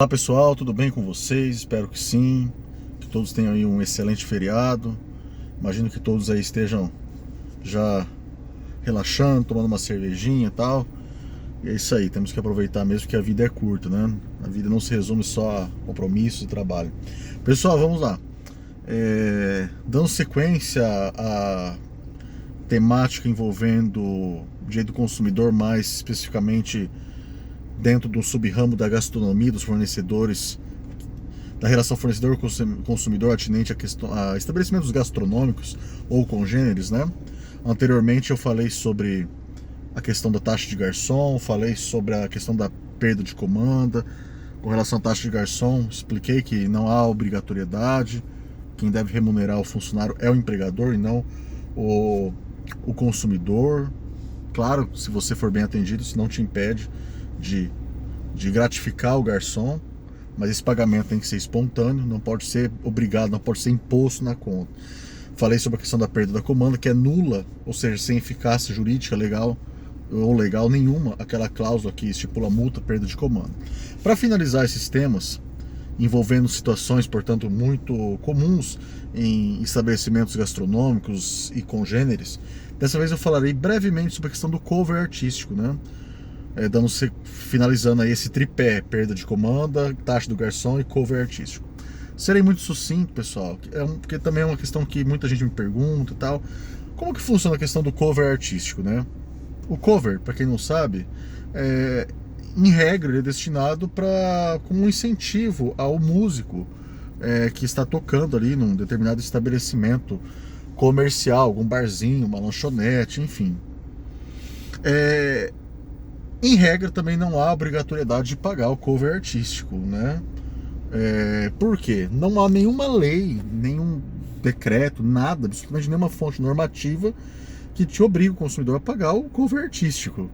Olá pessoal, tudo bem com vocês? Espero que sim, que todos tenham aí um excelente feriado. Imagino que todos aí estejam já relaxando, tomando uma cervejinha e tal. E é isso aí, temos que aproveitar mesmo que a vida é curta, né? A vida não se resume só a compromissos e trabalho. Pessoal, vamos lá. Dando sequência à temática envolvendo o direito do consumidor, mais especificamente dentro do sub-ramo da gastronomia, dos fornecedores, da relação fornecedor-consumidor atinente a estabelecimentos gastronômicos ou congêneres, né? Anteriormente eu falei sobre a questão da taxa de garçom, falei sobre a questão da perda de comanda. Com relação à taxa de garçom, expliquei que não há obrigatoriedade, quem deve remunerar o funcionário é o empregador e não o consumidor. Claro, se você for bem atendido, isso não te impede de gratificar o garçom, mas esse pagamento tem que ser espontâneo, não pode ser obrigado, não pode ser imposto na conta. Falei sobre a questão da perda da comanda, que é nula, ou seja, sem eficácia jurídica legal ou legal nenhuma, aquela cláusula que estipula multa, perda de comanda. Para finalizar esses temas, envolvendo situações, portanto, muito comuns em estabelecimentos gastronômicos e congêneres, dessa vez eu falarei brevemente sobre a questão do cover artístico, né? Finalizando aí esse tripé: perda de comanda, taxa do garçom e cover artístico. Serei muito sucinto, pessoal, porque também é uma questão que muita gente me pergunta e tal. Como que funciona a questão do cover artístico, né? O cover, para quem não sabe, em regra, ele é destinado como um incentivo ao músico que está tocando ali num determinado estabelecimento comercial, algum barzinho, uma lanchonete, enfim. Em regra, também não há obrigatoriedade de pagar o cover artístico, né? Por quê? Não há nenhuma lei, nenhum decreto, nada, absolutamente nenhuma fonte normativa que te obrigue o consumidor a pagar o cover artístico.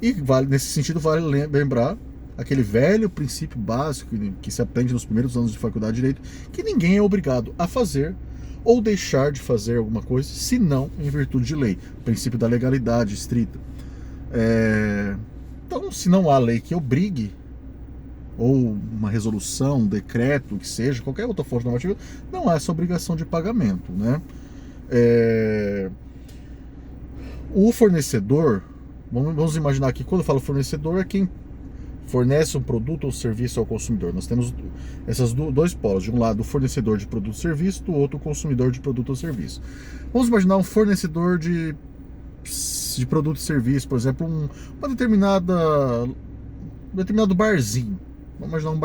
E nesse sentido, vale lembrar aquele velho princípio básico que se aprende nos primeiros anos de faculdade de Direito, que ninguém é obrigado a fazer ou deixar de fazer alguma coisa, senão em virtude de lei. O princípio da legalidade estrita. Então, se não há lei que obrigue, ou uma resolução, um decreto, que seja, qualquer outra fonte normativa, não há essa obrigação de pagamento, né? O fornecedor, vamos imaginar aqui, quando eu falo fornecedor, é quem fornece um produto ou serviço ao consumidor. Nós temos esses dois polos: de um lado o fornecedor de produto ou serviço, do outro o consumidor de produto ou serviço. Vamos imaginar um fornecedor de produto e serviço, por exemplo, um determinado barzinho. Vamos imaginar um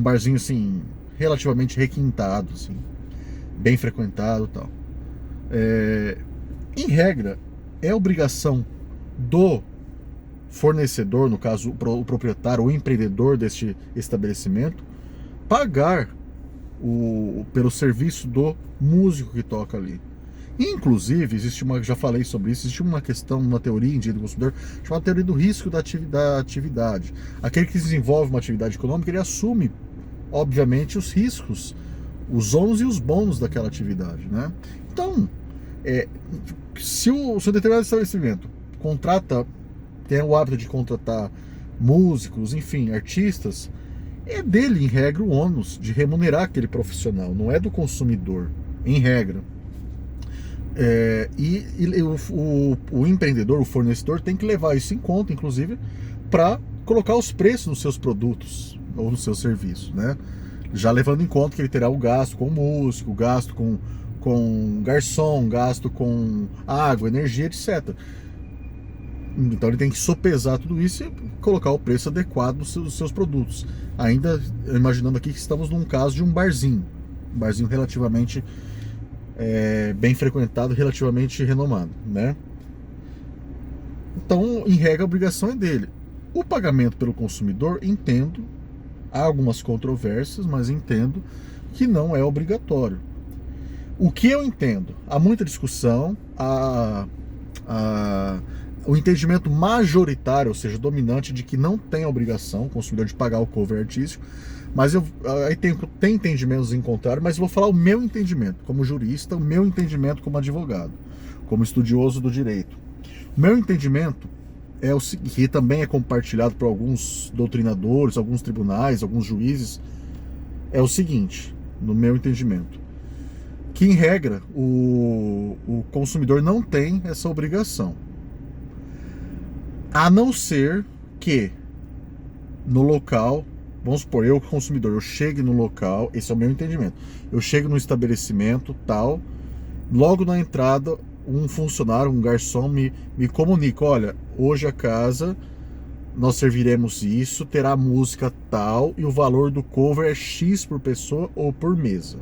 barzinho assim, relativamente requintado, assim, bem frequentado e tal. Em regra, é obrigação do fornecedor, no caso o proprietário, o empreendedor deste estabelecimento, pagar pelo serviço do músico que toca ali. Inclusive, já falei sobre isso, existe uma questão, uma teoria em direito do consumidor, chamada teoria do risco da atividade. Aquele que desenvolve uma atividade econômica, ele assume, obviamente, os riscos, os ônus e os bônus daquela atividade, né? Então, se o determinado estabelecimento tem o hábito de contratar músicos, enfim, artistas, é dele, em regra, o ônus de remunerar aquele profissional, não é do consumidor, em regra. O empreendedor, o fornecedor, tem que levar isso em conta, inclusive, para colocar os preços nos seus produtos ou nos seus serviços, né? Já levando em conta que ele terá o gasto com o músico, gasto com garçom, gasto com água, energia, etc. Então ele tem que sopesar tudo isso e colocar o preço adequado dos seus produtos. Ainda imaginando aqui que estamos num caso de um barzinho relativamente bem frequentado, relativamente renomado, né? Então, em regra, a obrigação é dele. O pagamento pelo consumidor, entendo, há algumas controvérsias, mas entendo que não é obrigatório. O que eu entendo? Há muita discussão, o entendimento majoritário, ou seja, dominante, de que não tem a obrigação o consumidor de pagar o cover artístico, mas aí tem entendimentos em contrário, mas eu vou falar o meu entendimento como jurista, o meu entendimento como advogado, como estudioso do direito. O meu entendimento que também é compartilhado por alguns doutrinadores, alguns tribunais, alguns juízes, é o seguinte, no meu entendimento, que em regra o consumidor não tem essa obrigação, a não ser que no local, vamos supor, eu consumidor, eu chegue no local, esse é o meu entendimento, eu chego no estabelecimento tal, logo na entrada um funcionário, um garçom me comunica, olha, hoje a casa nós serviremos isso, terá música tal e o valor do cover é X por pessoa ou por mesa.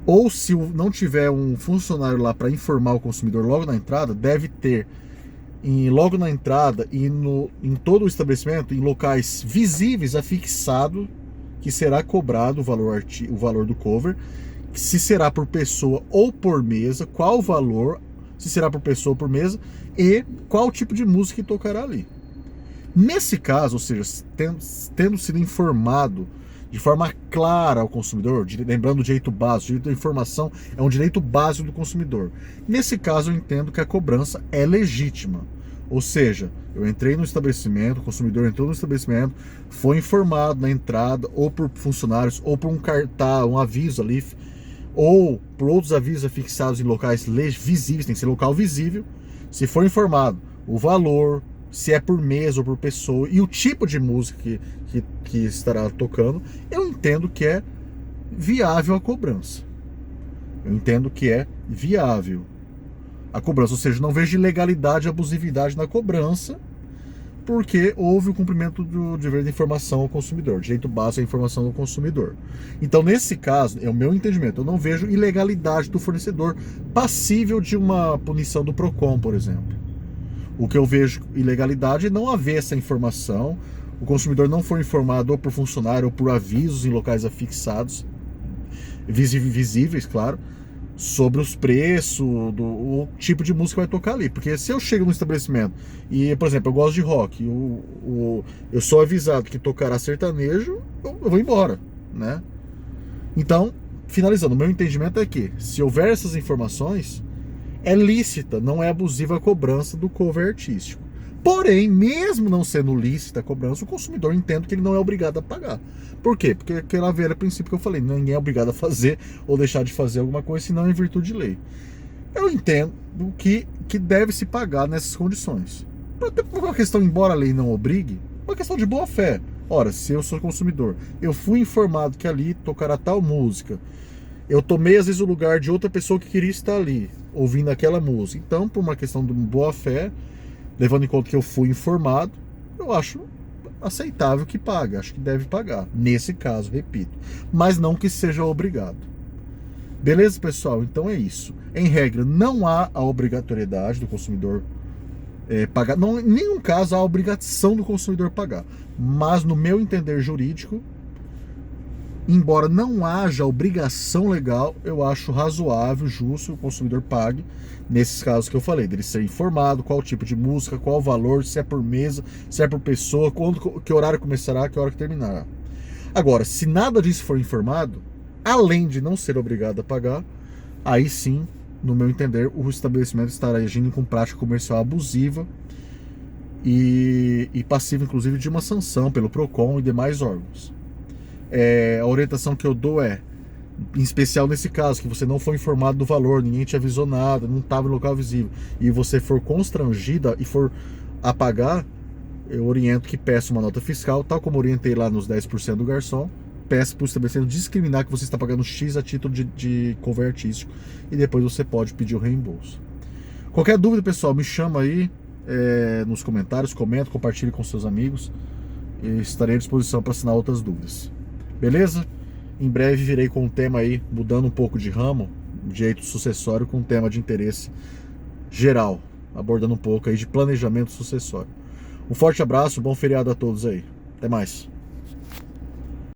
Ou se não tiver um funcionário lá para informar o consumidor logo na entrada, deve ter logo na entrada e em todo o estabelecimento, em locais visíveis, afixado que será cobrado o valor do cover, se será por pessoa ou por mesa, qual o valor, se será por pessoa ou por mesa e qual tipo de música que tocará ali. Nesse caso, ou seja, tendo sido informado de forma clara ao consumidor, lembrando o direito básico, o direito da informação é um direito básico do consumidor. Nesse caso, eu entendo que a cobrança é legítima. Ou seja, eu entrei no estabelecimento, o consumidor entrou no estabelecimento, foi informado na entrada, ou por funcionários, ou por um cartaz, um aviso ali, ou por outros avisos afixados em locais visíveis, tem que ser local visível. Se for informado o valor, se é por mesa ou por pessoa, e o tipo de música que estará tocando, eu entendo que é viável a cobrança. Eu entendo que é viável a cobrança, ou seja, não vejo ilegalidade e abusividade na cobrança, porque houve o cumprimento do dever de informação ao consumidor, direito básico à informação do consumidor. Então, nesse caso, é o meu entendimento, eu não vejo ilegalidade do fornecedor passível de uma punição do PROCON, por exemplo. O que eu vejo ilegalidade é não haver essa informação, o consumidor não for informado ou por funcionário ou por avisos em locais afixados, visíveis, claro, sobre os preços, o tipo de música que vai tocar ali. Porque se eu chego no estabelecimento e, por exemplo, eu gosto de rock, eu sou avisado que tocará sertanejo, eu vou embora, né? Então, finalizando, o meu entendimento é que, se houver essas informações, é lícita, não é abusiva a cobrança do cover artístico. Porém, mesmo não sendo lícita a cobrança, o consumidor entende que ele não é obrigado a pagar. Por quê? Porque aquele velho princípio que eu falei, ninguém é obrigado a fazer ou deixar de fazer alguma coisa, senão em virtude de lei. Eu entendo que deve se pagar nessas condições. Até por uma questão, embora a lei não obrigue, uma questão de boa fé. Ora, se eu sou consumidor, eu fui informado que ali tocará tal música, eu tomei às vezes o lugar de outra pessoa que queria estar ali, ouvindo aquela música. Então, por uma questão de boa fé, levando em conta que eu fui informado, eu acho aceitável que pague, acho que deve pagar. Nesse caso, repito. Mas não que seja obrigado. Beleza, pessoal? Então é isso. Em regra, não há a obrigatoriedade do consumidor pagar. Não, em nenhum caso há a obrigação do consumidor pagar. Mas no meu entender jurídico, embora não haja obrigação legal, eu acho razoável, justo, o consumidor pague, nesses casos que eu falei, dele ser informado, qual tipo de música, qual o valor, se é por mesa, se é por pessoa, que horário começará, que hora que terminará. Agora, se nada disso for informado, além de não ser obrigado a pagar, aí sim, no meu entender, o estabelecimento estará agindo com prática comercial abusiva e passiva, inclusive, de uma sanção pelo PROCON e demais órgãos. A orientação que eu dou em especial nesse caso, que você não foi informado do valor, ninguém te avisou nada, não estava em local visível, e você for constrangida e for a pagar, eu oriento que peça uma nota fiscal, tal como orientei lá nos 10% do garçom, peça para o estabelecimento discriminar que você está pagando X a título de cover artístico, e depois você pode pedir o reembolso. Qualquer dúvida, pessoal, me chama aí nos comentários, comenta, compartilhe com seus amigos, e estarei à disposição para assinar outras dúvidas. Beleza? Em breve virei com um tema aí, mudando um pouco de ramo, direito sucessório, com um tema de interesse geral, abordando um pouco aí de planejamento sucessório. Um forte abraço, bom feriado a todos aí. Até mais.